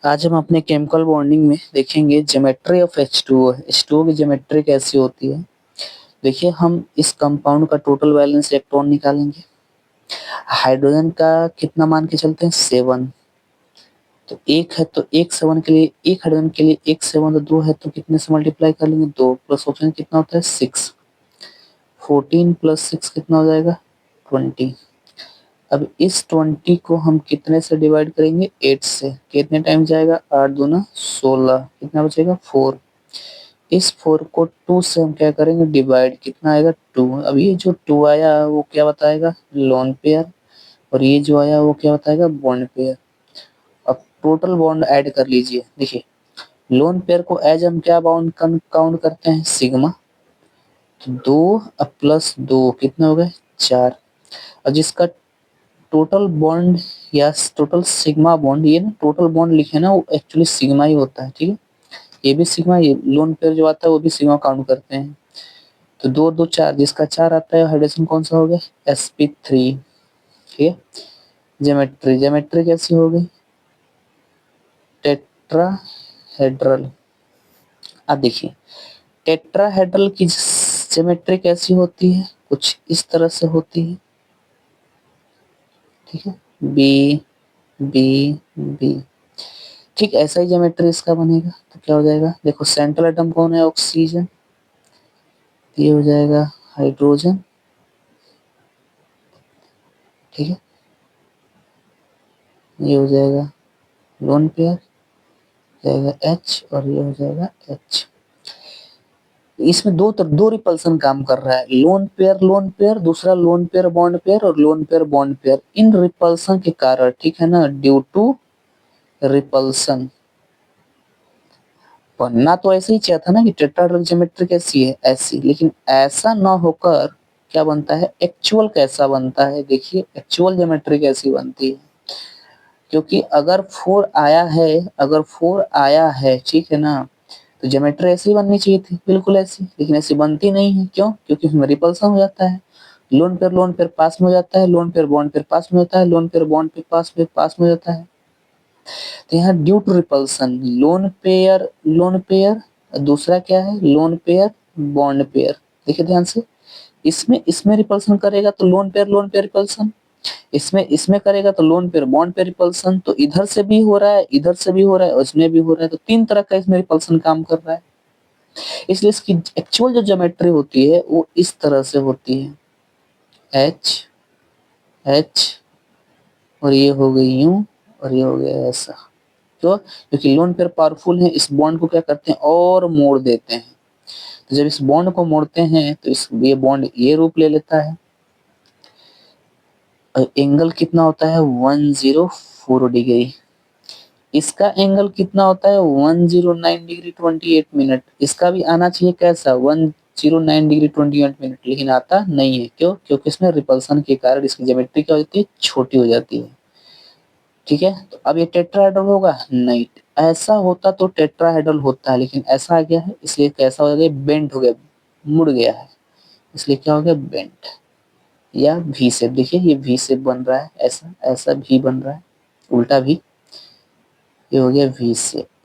आज हम अपने केमिकल बॉन्डिंग में देखेंगे ज्योमेट्री ऑफ H2O। H2O की ज्योमेट्री कैसी होती है। देखिए, हम इस कंपाउंड का टोटल वैलेंस इलेक्ट्रॉन निकालेंगे। हाइड्रोजन का कितना मान के चलते हैं, 7। तो एक है तो एक 7 के लिए, एक हाइड्रोजन के लिए एक 7, तो 2 है तो कितने से मल्टीप्लाई कर लेंगे, 2 प्लस ऑप्शन कितना होता है, 6। 14 प्लस 6 कितना हो जाएगा, 20। अब इस 20 को हम कितने से डिवाइड करेंगे, 8 से। कितने टाइम जाएगा, 8 दूना 16, कितना बचेगा, 4। इस 4 को 2 से हम क्या करेंगे, डिवाइड, कितना आएगा, 2। अब ये जो 2 आया वो क्या बताएगा, लोन पेयर, और ये जो आया वो क्या बताएगा, बॉन्ड पेयर। अब टोटल बॉन्ड ऐड कर लीजिए। देखिए, लोन पेयर को एज हम क्या बाउंड काउंट करते हैं, सिग्मा। तो 2 अब प्लस 2 कितना हो गए, 4। और जिसका टोटल बॉन्ड या टोटल सिग्मा बॉन्ड, ये ना टोटल बॉन्ड लिखे ना, वो एक्चुअली सिग्मा ही होता है, ठीक है। ये भी सिग्मा, ये लोन पेयर जो आता है वो भी सिग्मा काउंट करते हैं। तो 2 2 4, जिसका 4 आता है हाइड्रोजन कौन सा हो गया, sp3। ठीक है। ज्योमेट्री कैसी हो गई, टेट्राहेड्रल। अब देखिए, टेट्राहेड्रल की ज्योमेट्री कैसी होती है, कुछ इस तरह से होती है, ठीक है, बी बी बी। ठीक ऐसा ही ज्योमेट्री इसका बनेगा। तो क्या हो जाएगा, देखो सेंट्रल एटम कौन है, ऑक्सीजन। ये हो जाएगा हाइड्रोजन, ठीक है। ये हो जाएगा लोन पेयर, जाएगा H, और ये हो जाएगा H। इसमें दो रिपल्सन काम कर रहा है, लोन पेयर, दूसरा लोन पेयर बॉन्ड पेयर, और लोन पेयर बॉन्ड पेयर। इन रिपल्सन के कारण, ठीक है ना, ड्यू टू रिपल्सन। बनना तो ऐसे ही चाहिए था ना कि टेट्राहेड्रल ज्योमेट्री कैसी है, ऐसी, लेकिन ऐसा ना होकर क्या बनता है, एक्चुअल कैसा बनता है। देखिए एक्चुअल ज्योमेट्री कैसी बनती है, क्योंकि अगर 4 आया है, अगर 4 आया है, ठीक है ना, तो ज्योमेट्री ऐसी बननी चाहिए थी, बिल्कुल ऐसी, लेकिन ऐसी बनती नहीं है। क्यों, क्योंकि उसमें रिपल्सन हो जाता है। लोन पेयर पास में हो जाता है, लोन पेयर बॉन्ड पेयर पास में होता है, लोन पेयर बॉन्ड पेयर पास में हो जाता है। तो यहाँ due to repulsion, lone pair, दूसरा क्या है, लोन पेयर बॉन्ड पेयर। देखिए ध्यान से, इसमें रिपल्सन करेगा तो लोन पेयर रिपल्सन, इसमें करेगा तो loan pair bond pair repulsion. तो इधर से भी हो रहा है, इधर से भी हो रहा है, और इसमें भी हो रहा है। तो 3 तरह का इसमें रिपल्सन काम कर रहा है। इसलिए इसकी एक्चुअल जो ज्योमेट्री होती है वो इस तरह से होती है, एच एच, और ये हो गई यूं, और ये हो गया ऐसा। क्यों, क्योंकि लोन पेयर पावरफुल है, इस बॉन्ड को क्या करते हैं, और मोड़ देते हैं। तो जब इस बॉन्ड को मोड़ते हैं तो ये बॉन्ड ये रूप ले लेता है। और एंगल कितना होता है, 104 डिग्री। इसका एंगल कितना होता है, 109 डिग्री 28 मिनट। इसका भी आना चाहिए कैसा, 109 डिग्री 28 मिनट, लेकिन आता नहीं है। क्यों, क्योंकि इसमें रिपल्सन के कारण इसकी ज्योमेट्री क्या हो जाती है, छोटी हो जाती है। ठीक है। तो अब ये टेट्राहेड्रल होगा, नहीं, ऐसा होता तो टेट्राहेड्रल होता है, लेकिन ऐसा आ गया है, इसलिए कैसा हो गया, बेंट हो गया, मुड़ गया है, इसलिए क्या हो गया, बेंट या वी शेप। देखिए ये वी शेप बन रहा है, ऐसा ऐसा भी बन रहा है, उल्टा भी, ये हो गया वी शेप।